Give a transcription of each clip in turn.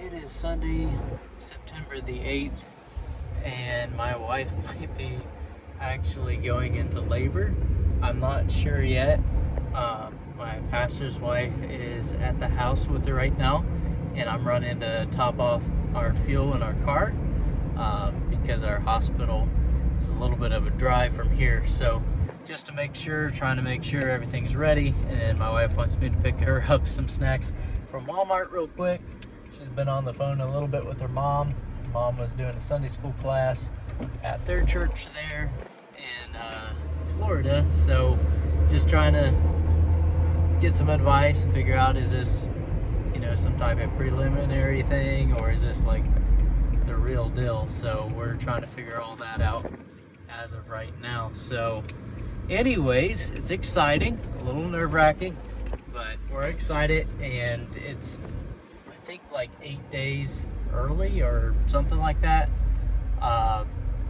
It is Sunday, September the 8th, and my wife might be actually going into labor. I'm not sure yet. My pastor's wife is at the house with her right now, and I'm running to top off our fuel in our car because our hospital is a little bit of a drive from here. So just to make sure, trying to make sure everything's ready, and then my wife wants me to pick her up some snacks from Walmart real quick. She's been on the phone a little bit with her mom. Mom was doing a Sunday school class at their church there in Florida. So just trying to get some advice and figure out, is this, some type of preliminary thing, or is this like the real deal? So we're trying to figure all that out as of right now. So anyways, it's exciting, a little nerve-wracking, but we're excited, and it's, I think, like 8 days early or something like that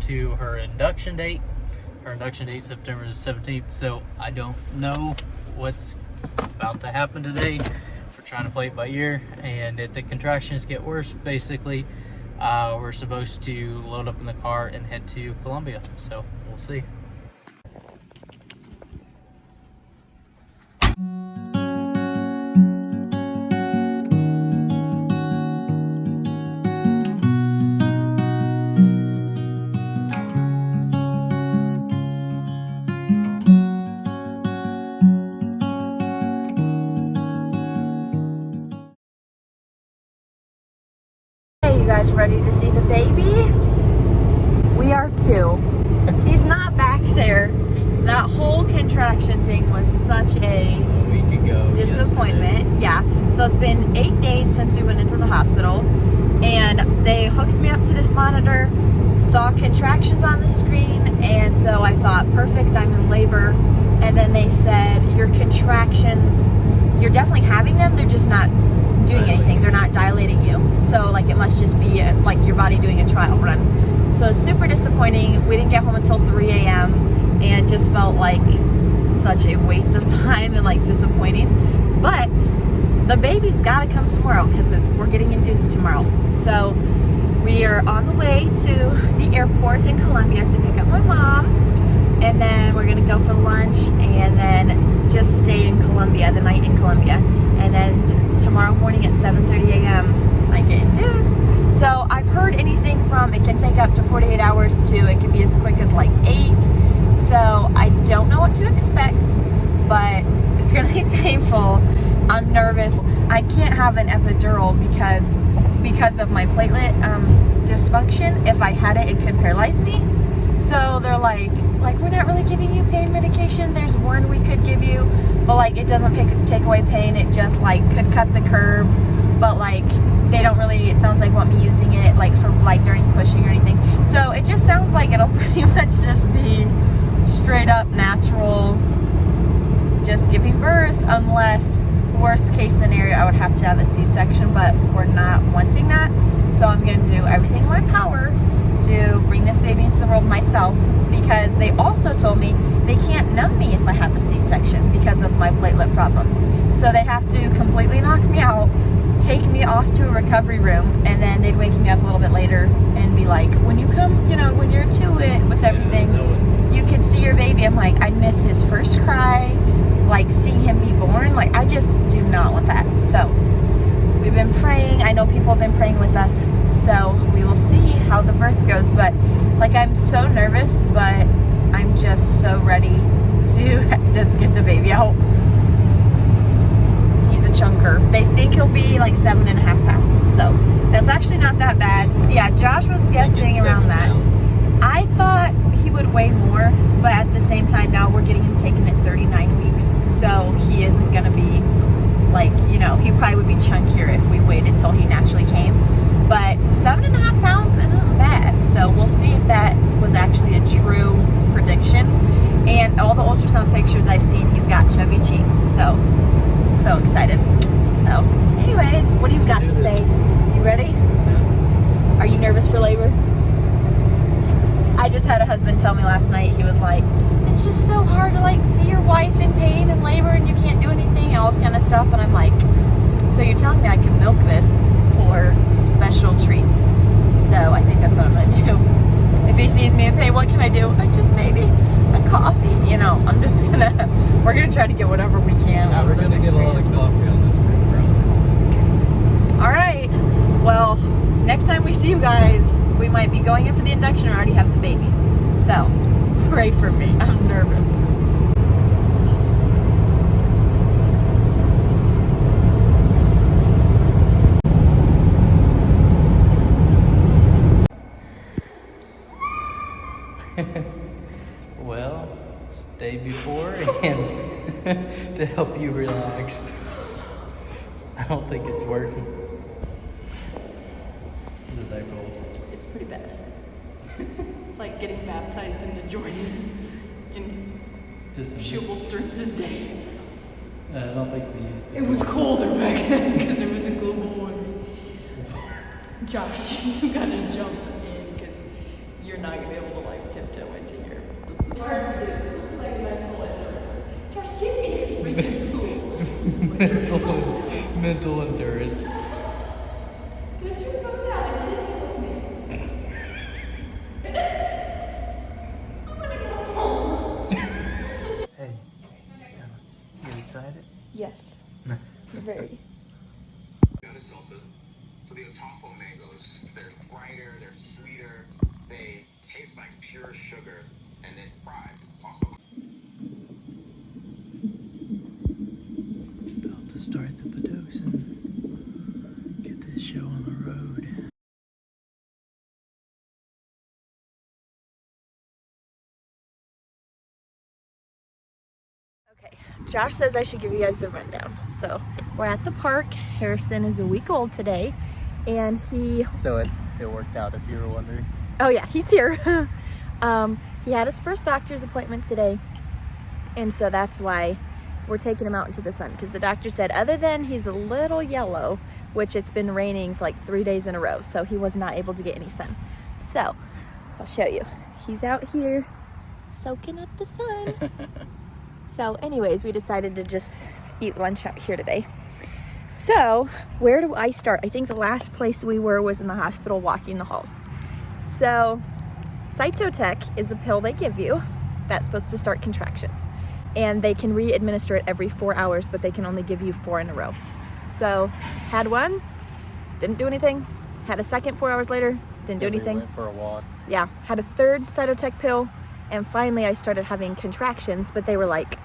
to her induction date. Her induction date is September the 17th, so I don't know what's about to happen today. We're trying to play it by ear, and if the contractions get worse, basically we're supposed to load up in the car and head to Columbia, so we'll see. You guys ready to see the baby? We are too. He's not back there. That whole contraction thing was such a week ago, disappointment. Yesterday. Yeah. So it's been 8 days since we went into the hospital, and they hooked me up to this monitor, saw contractions on the screen, and so I thought, perfect, I'm in labor. And then they said, your contractions, you're definitely having them, they're just not doing anything. They're not dilating you. So like it must just be like your body doing a trial run. So super disappointing. We didn't get home until 3 a.m. and just felt like such a waste of time and like disappointing. But the baby's got to come tomorrow because we're getting induced tomorrow. So we are on the way to the airport in Columbia to pick up my mom, and then we're gonna go for lunch and then just stay in Columbia, the night in Columbia, and then tomorrow morning at 7:30 a.m. I get induced. So I've heard anything from, it can take up to 48 hours to it can be as quick as like 8. So I don't know what to expect, but it's gonna be painful. I'm nervous. I can't have an epidural because of my platelet dysfunction. If I had it, it could paralyze me. So they're like we're not really giving you pain medication. There's one we could give you, but like it doesn't take away pain. It just like could cut the curb, but like they don't really, it sounds like, want me using it like for like during pushing or anything. So it just sounds like it'll pretty much just be straight up natural, just giving birth, unless worst case scenario I would have to have a C-section, but we're not wanting that. So I'm going to do everything in my power to bring this baby into the world myself, because they also told me they can't numb me if I have a C-section because of my platelet problem. So they have to completely knock me out, take me off to a recovery room, and then they'd wake me up a little bit later and be like, when you come, when you're to it with everything, you can see your baby. I'm like, I'd miss his first cry, like seeing him be born. Like, I just do not want that. So we've been praying. I know people have been praying with us. So we will see how the birth goes. But like, I'm so nervous, but I'm just so ready to just get the baby out. He's a chunker. They think he'll be like 7.5 pounds. So that's actually not that bad. Yeah, Josh was guessing around that. I thought he would weigh more, but at the same time now we're getting him taken at 39 weeks. So he isn't going to be like, he probably would be chunkier if we waited till he naturally came. But 7.5 pounds isn't bad. So we'll see if that was actually a true prediction. And all the ultrasound pictures I've seen, he's got chubby cheeks. So excited. So anyways, what do you got to say? You ready? Yeah. Are you nervous for labor? I just had a husband tell me last night, he was like, it's just so hard to like see your wife in pain and labor and you can't do anything and all this kind of stuff. And I'm like, so you're telling me I can milk this for gonna try to get whatever we can out We're of this gonna get a lot of experience. coffee on this trip, All right. Well, next time we see you guys, we might be going in for the induction or already have the baby. So, pray for me. I'm nervous. Well, it's the day before, and to help you relax. I don't think it's working. Is it that cold? It's pretty bad. It's like getting baptized into Jordan in Schubelstern's day. I don't think they used to. It was colder back then because it was a global warming. Josh, you gotta jump in because you're not gonna be able to like tiptoe into your. This is hard to do. This is like mental endurance. Josh, get in your freaking pool. mental endurance. Get your phone down and get in here with me. I'm gonna go home. Hey, you excited? Yes. Very. So the Otafo mangoes, they're brighter, they're sweeter, they taste like pure sugar, and it's fried. It's also About to start the Pitocin. Get this show on the road. Okay, Josh says I should give you guys the rundown. So we're at the park. Harrison is a week old today, and he So it worked out, if you were wondering. oh yeah, he's here. He had his first doctor's appointment today, and so that's why we're taking him out into the sun, because the doctor said other than he's a little yellow, which it's been raining for like 3 days in a row, so he was not able to get any sun. So I'll show you. He's out here soaking up the sun. So anyways, we decided to just eat lunch out here today. So where do I start? I think the last place we were was in the hospital walking the halls. So Cytotec is a pill they give you that's supposed to start contractions. And they can re-administer it every 4 hours, but they can only give you 4 in a row. So had one, didn't do anything. Had a second 4 hours later, didn't do anything. Went for a walk. Yeah, had a third Cytotec pill, and finally I started having contractions, but they were like,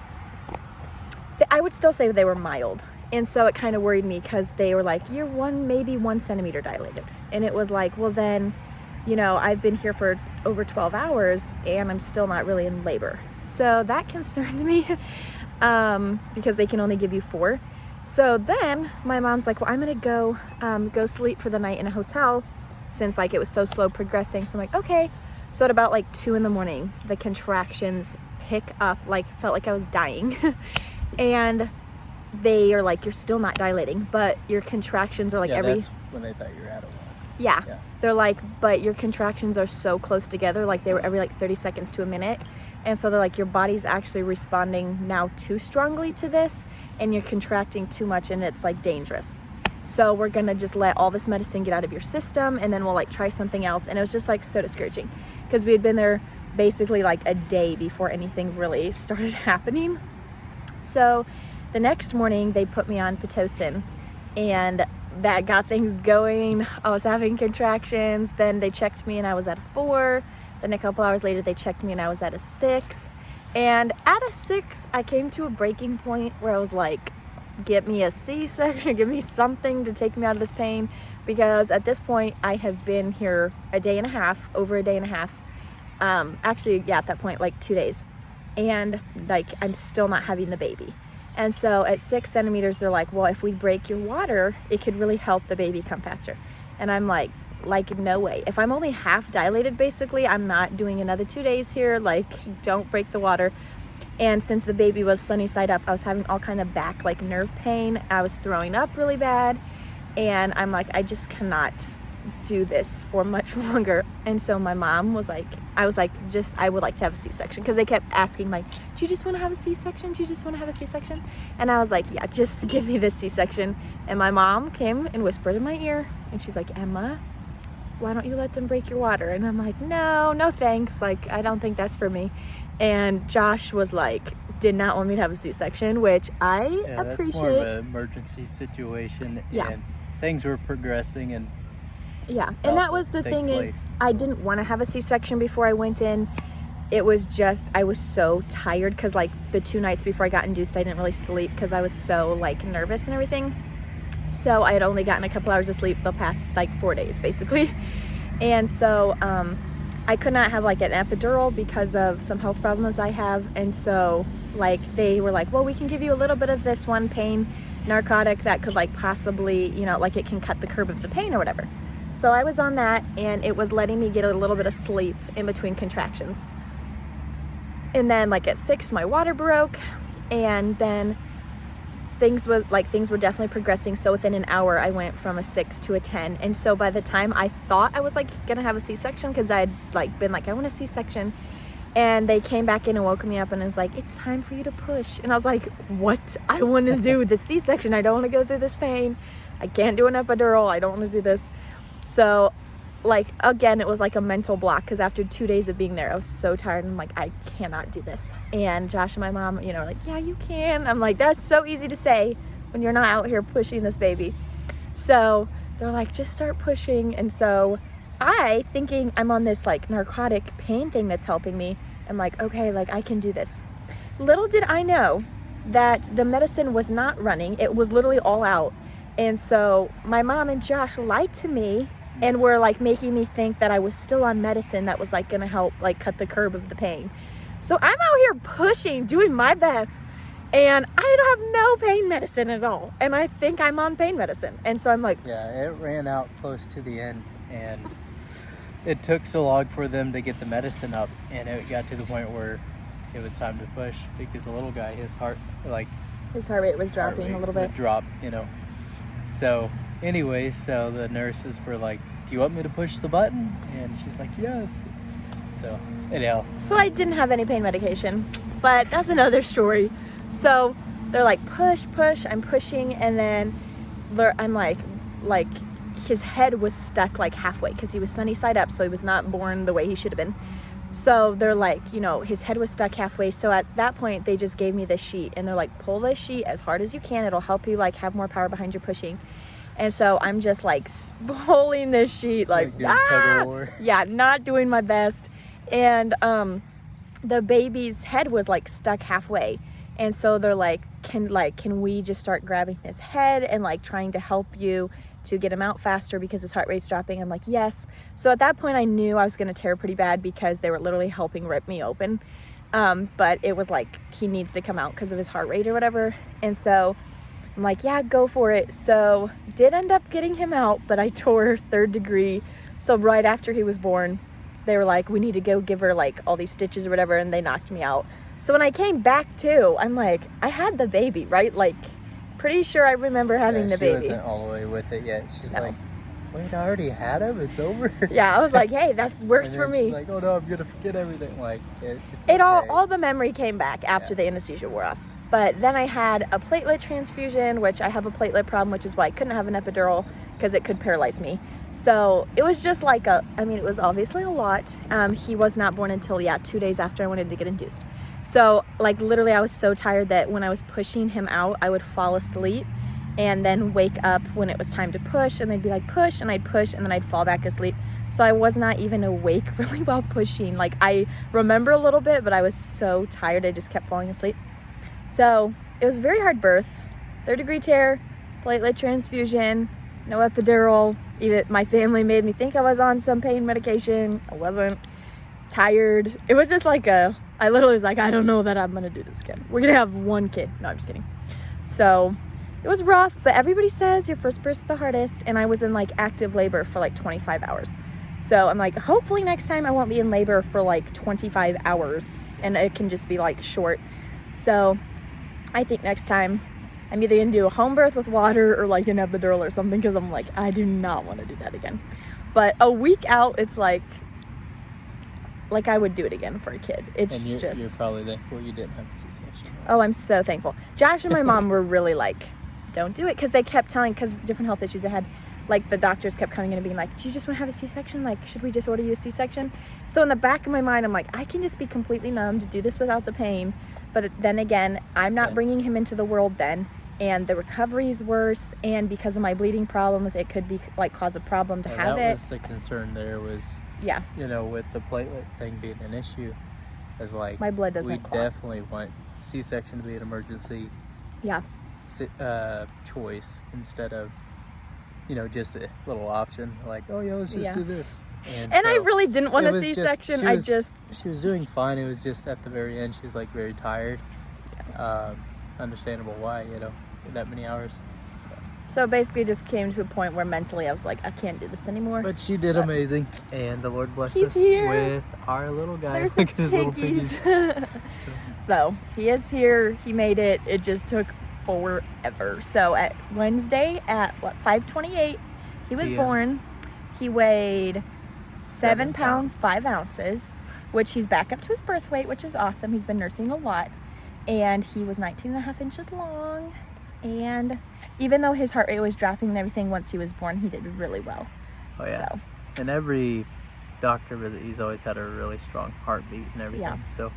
I would still say they were mild. And so it kind of worried me because they were like, you're maybe 1 centimeter dilated. And it was like, well then, you know, I've been here for over 12 hours and I'm still not really in labor. So that concerned me because they can only give you 4. So then my mom's like, well, I'm gonna go sleep for the night in a hotel since like it was so slow progressing. So I'm like, okay. So at about like 2 in the morning, the contractions pick up, like felt like I was dying. And they are like, you're still not dilating, but your contractions are like That's when they thought you were out of walk. yeah. Yeah. They're like, but your contractions are so close together, like they were every like 30 seconds to a minute. And so they're like, your body's actually responding now too strongly to this, and you're contracting too much, and it's like dangerous. So we're gonna just let all this medicine get out of your system, and then we'll like try something else. And it was just like so discouraging because we had been there basically like a day before anything really started happening. So the next morning they put me on Pitocin, and that got things going. I was having contractions. Then they checked me and I was at a 4. Then a couple hours later they checked me and I was at a 6. And at a 6 I came to a breaking point where I was like, get me a C-section, give me something to take me out of this pain, because at this point I have been here a day and a half, over a day and a half. Actually, yeah, at that point like 2 days, and like I'm still not having the baby. And so at 6 centimeters they're like, well, if we break your water it could really help the baby come faster. And I'm like no way. If I'm only half dilated, basically I'm not doing another 2 days here. Like, don't break the water. And since the baby was sunny side up, I was having all kind of back like nerve pain. I was throwing up really bad, and I'm like, I just cannot do this for much longer. And so my mom was like, I was like, I would like to have a C-section, because they kept asking like, do you just want to have a C-section? Do you just want to have a C-section? And I was like, yeah, just give me this C-section. And my mom came and whispered in my ear, and she's like, Emma, why don't you let them break your water? And I'm like, no thanks, like I don't think that's for me. And Josh was like did not want me to have a C-section, which I That's appreciate. more of an emergency situation. Yeah. And things were progressing and Yeah, and that was the thing is, I didn't want to have a C-section before I went in. It was just, I was so tired because like the 2 nights before I got induced, I didn't really sleep because I was so like nervous and everything. So I had only gotten a couple hours of sleep the past like 4 days basically. And so I could not have like an epidural because of some health problems I have. And so like they were like, well, we can give you a little bit of this one pain narcotic that could like possibly, you know, like it can cut the curb of the pain or whatever. So I was on that, and it was letting me get a little bit of sleep in between contractions. And then like at 6, my water broke, and then things were definitely progressing. So within an hour, I went from a 6 to a 10. And so by the time I thought I was like gonna have a C-section, because I had like been like, I want a C-section, and they came back in and woke me up and was like, it's time for you to push. And I was like, what? I want to do the C-section. I don't want to go through this pain. I can't do an epidural. I don't want to do this. So like again, it was like a mental block, because after 2 days of being there, I was so tired, and I'm like, I cannot do this. And Josh and my mom, you know, are like, yeah, you can. I'm like, that's so easy to say when you're not out here pushing this baby. So they're like, just start pushing. And so I, thinking I'm on this like narcotic pain thing that's helping me, I'm like, okay, like I can do this. Little did I know that the medicine was not running. It was literally all out. And so my mom and Josh lied to me and were like making me think that I was still on medicine that was like gonna help like cut the curb of the pain. So I'm out here pushing, doing my best, and I don't have no pain medicine at all. And I think I'm on pain medicine. And so I'm like, yeah, it ran out close to the end, and it took so long for them to get the medicine up, and it got to the point where it was time to push, because the little guy, his heart rate was dropping a little bit. Drop, you know. So anyways, so the nurses were like, do you want me to push the button? And she's like, yes. So anyhow. So I didn't have any pain medication, but that's another story. So they're like, push, push. I'm pushing, and then I'm like his head was stuck like halfway, because he was sunny side up, so he was not born the way he should have been. So they're like, you know, his head was stuck halfway. So at that point, they just gave me this sheet, and they're like, pull this sheet as hard as you can. It'll help you like have more power behind your pushing. And so I'm just like pulling this sheet, like yeah, not doing my best. And the baby's head was like stuck halfway. And so they're like, can we just start grabbing his head and like trying to help you to get him out faster because his heart rate's dropping? I'm like, yes. So at that point I knew I was going to tear pretty bad, because they were literally helping rip me open. But it was like, he needs to come out because of his heart rate or whatever. And so I'm like, yeah, go for it. So did end up getting him out, but I tore 3rd degree. So right after he was born, they were like, we need to go give her like all these stitches or whatever. And they knocked me out. So when I came back too, I'm like, I had the baby, right? Like, pretty sure I remember having the baby. She wasn't all the way with it yet. She's like, wait, I already had him? It's over? Yeah, I was like, hey, that works for me. She's like, oh no, I'm gonna forget everything. Like, it's okay. All the memory came back after the anesthesia wore off. But then I had a platelet transfusion, which I have a platelet problem, which is why I couldn't have an epidural, because it could paralyze me. So it was just like it was obviously a lot. He was not born until 2 days after I wanted to get induced. So like literally I was so tired that when I was pushing him out, I would fall asleep and then wake up when it was time to push, and they'd be like, push, and I'd push, and then I'd fall back asleep. So I was not even awake really while pushing. Like I remember a little bit, but I was so tired I just kept falling asleep. So it was a very hard birth. 3rd degree tear, platelet transfusion, no epidural. Even my family made me think I was on some pain medication. I wasn't. Tired. It was just like I literally was like, I don't know that I'm gonna do this again. We're gonna have 1 kid. No, I'm just kidding. So it was rough, but everybody says your first birth's the hardest, and I was in like active labor for like 25 hours. So I'm like, hopefully next time I won't be in labor for like 25 hours, and it can just be like short. So I think next time I'm either gonna do a home birth with water or like an epidural or something, because I'm like, I do not want to do that again. But a week out, it's like I would do it again for a kid. It's and just you're probably thankful you didn't have a C-section. Oh, I'm so thankful. Josh and my mom were really like, don't do it, because they kept telling, because different health issues I had, like the doctors kept coming in and being like, do you just want to have a C-section? Like, should we just order you a C-section? So in the back of my mind, I'm like, I can just be completely numb to do this without the pain. But then again, I'm not Yeah. bringing him into the world then, and the recovery is worse, and because of my bleeding problems, it could be like cause a problem to have that it. was the concern there was, Yeah, you know, with the platelet thing being an issue, is like, my blood we doesn't clot. definitely want C-section to be an emergency Yeah, choice instead of, you know, just a little option like, oh yeah, let's just Yeah. do this. and so I really didn't want it a was just- C-section. she was doing fine. It was just at the very end, she was like very tired. Understandable why, you know, that many hours. So basically just came to a point where mentally I was like, I can't do this anymore. But she did amazing, and the Lord blessed He's us here. with our little guy. There's Look his at his little piggies. piggies. So he is here. He made it. It just took forever. So at Wednesday at 5:28, he was Yeah. born. He weighed 7 7 pounds 5 ounces, which he's back up to his birth weight, which is awesome. He's been nursing a lot, and he was 19.5 inches long. And even though his heart rate was dropping and everything, once he was born, he did really well. Oh yeah. So And every doctor visit, he's always had a really strong heartbeat and everything. Yeah. So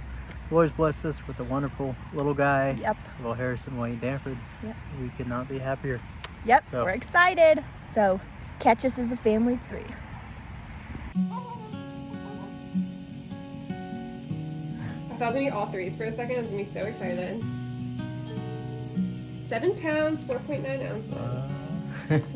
the Lord's blessed us with a wonderful little guy. yep, Little Harrison Wayne Danford. Yep. We could not be happier. yep, So- we're excited. So catch us as a family of 3. I thought it was gonna be all threes for a second. I was gonna be so excited. 7 pounds, 4.9 ounces.